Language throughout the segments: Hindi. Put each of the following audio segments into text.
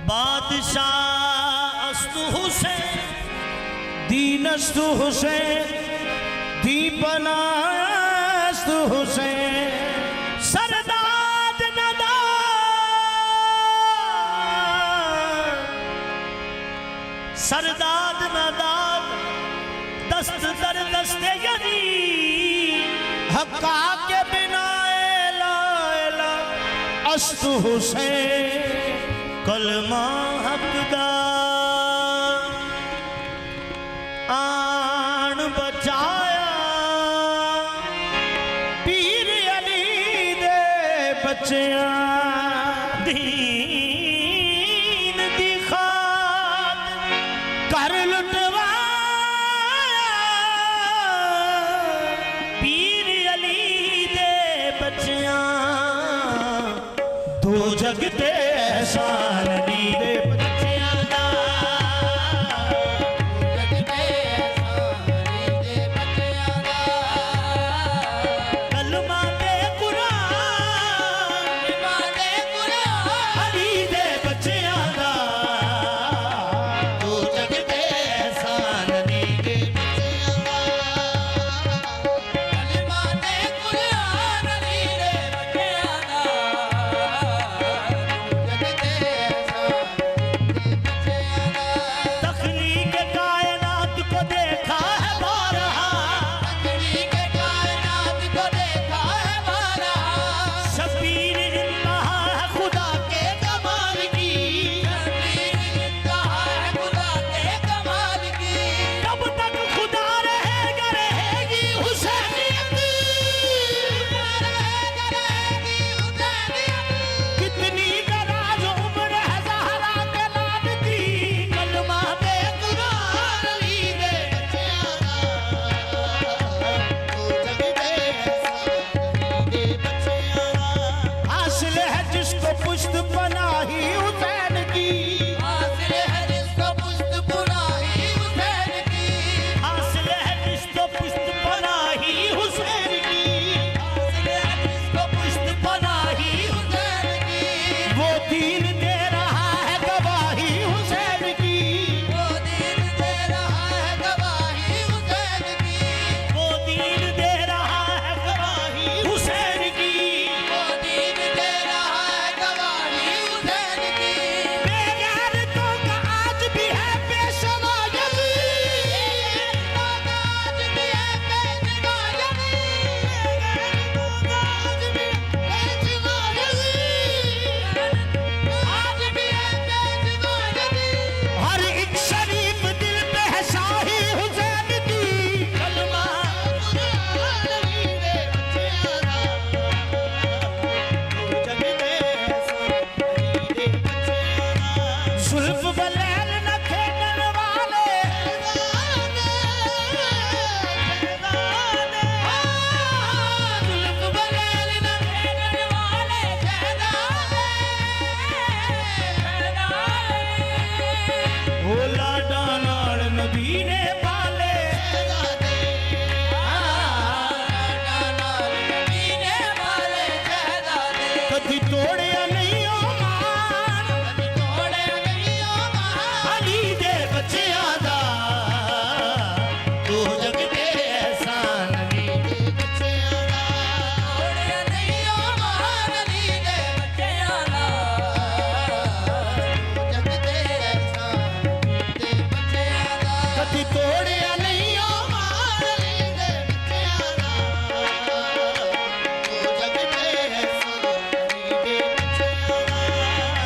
बादशाह अस्तु हुसैन, दीनस्तु हुसैन, दीपनास्तु हुसैन, सरदाद नदाद, सरदाद नदाद, दस्त दर दस्ते यदी, हक्का के बिना एला एला अस्तु हुसैन, कलमा हकदा आन बचाया, पीर अली दे बच्चियां दीन दी खात कर लुटवाया, पीर अली दे बच्चियां दो जग दे एहसान दी दे बच्चियां दा, दो जग दे एहसान दी दे बच्चियां दा, कलमा दे कुरान, कलमा दे कुरान अली दे बच्चियां दा, दो जग दे एहसान दी दे बच्चियां दा, कलमा दे कुरान अली दे बच्चियां दा, तख्लीक कायनात को देखा है बारहा, तख्लीक कायनात को देखा है बारहा, शबीर इंतहा है खुदा के कमाल की, शबीर इंतहा है खुदा के कमाल की, कब तक खुदा रहेगा रहेगी हुसैनियत, रहेगा रहेगी हुसैनियत, कितनी दराज उम्र है ज़हरा के लाल की, कलमा दे कुरान अली दे बच्चियां दा, दो जग दे एहसान दी दे बच्चियां दा, हासिल है जिसको पुश्त पनाही हुसैन की, हासिल है जिसको पुश्त पनाही हुसैन की, हासिल है जिसको पुश्त पनाही हुसैन की, हासिल है जिसको पुश्त पनाही हुसैन की, वो दीन दे रहा है गवाही हुसैन की, वो दीन दे रहा है गवाही हुसैन की, वो दीन दे रहा है गवाही हुसैन की, वो दीन दे रहा है गवाही हुसैन की, बेगैरतों का आज भी है पेशवा यज़ीद, आज भी है पेशवा यज़ीद, आज भी है पेशवा यज़ीद, आज भी है पेशवा यज़ीद, हर एक शरीफ दिल पे है शाही हुसैन की, कलमा कुरान अली दे बच्चियां दा, दो जग दे एहसान अली दे बच्चियां दा, जुल्फ बलैल न खेडण वाले शहज़ादे, शहज़ादे, जुल्फ बलैल न खेडण वाले शहज़ादे, शहज़ादे, ओ लाडा नाल नबी ने पाले शहज़ादे, लाडा नाल नबी ने पाले शहज़ादे, कदी तोड़िया नहीं ओ मान, कदी तोड़िया नहीं ओ मान अली दे बच्चियां दा, दो जग दे एहसान अली दे बच्चियां दा, तोड़िया नहीं ओ मान अली दे बच्चियां दा, दो जग दे एहसान अली दे बच्चियां दा, कदी तोड़िया नहीं ओ मान अली दे बच्चियां दा, दो जग दे एहसान अली दे बच्चियां दा,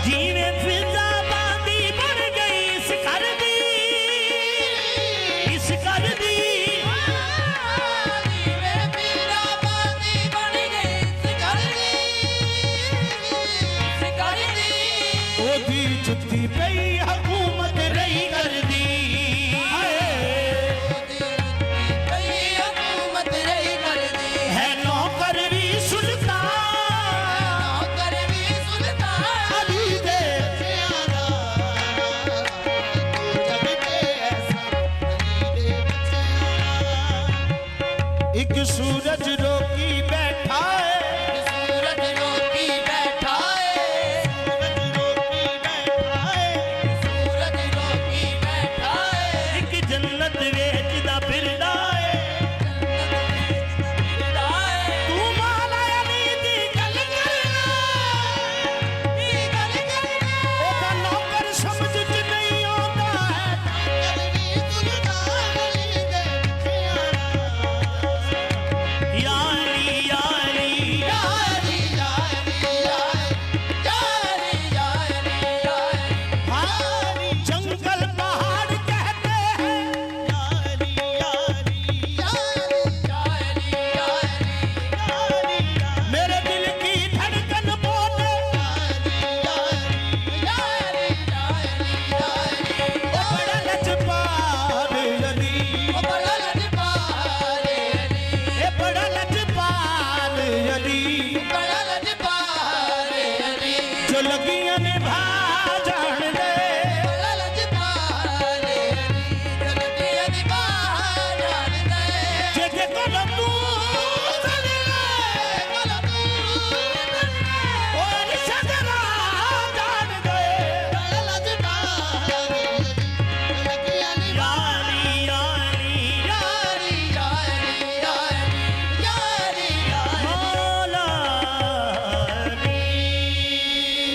जीने फिजा बांदी बन गई इस कर दी, इस कर दी, जीने फिजा बांदी बन गई इस कर दी, इस कर दी, ओदी जुत्ती पई हुकूमत रही कर दी, ओदी जुत्ती पई हुकूमत रही कर दी, है नौकर भी सुल्तान, नौकर भी सुल्तान अली दे बच्चियां दा, दो जग दे एहसान अली दे बच्चियां दा, एक सूरज रोकी बैठा है, सूरज रोकी बैठा है, सूरज रोकी बैठा है, जो लगियां ने भा जान दे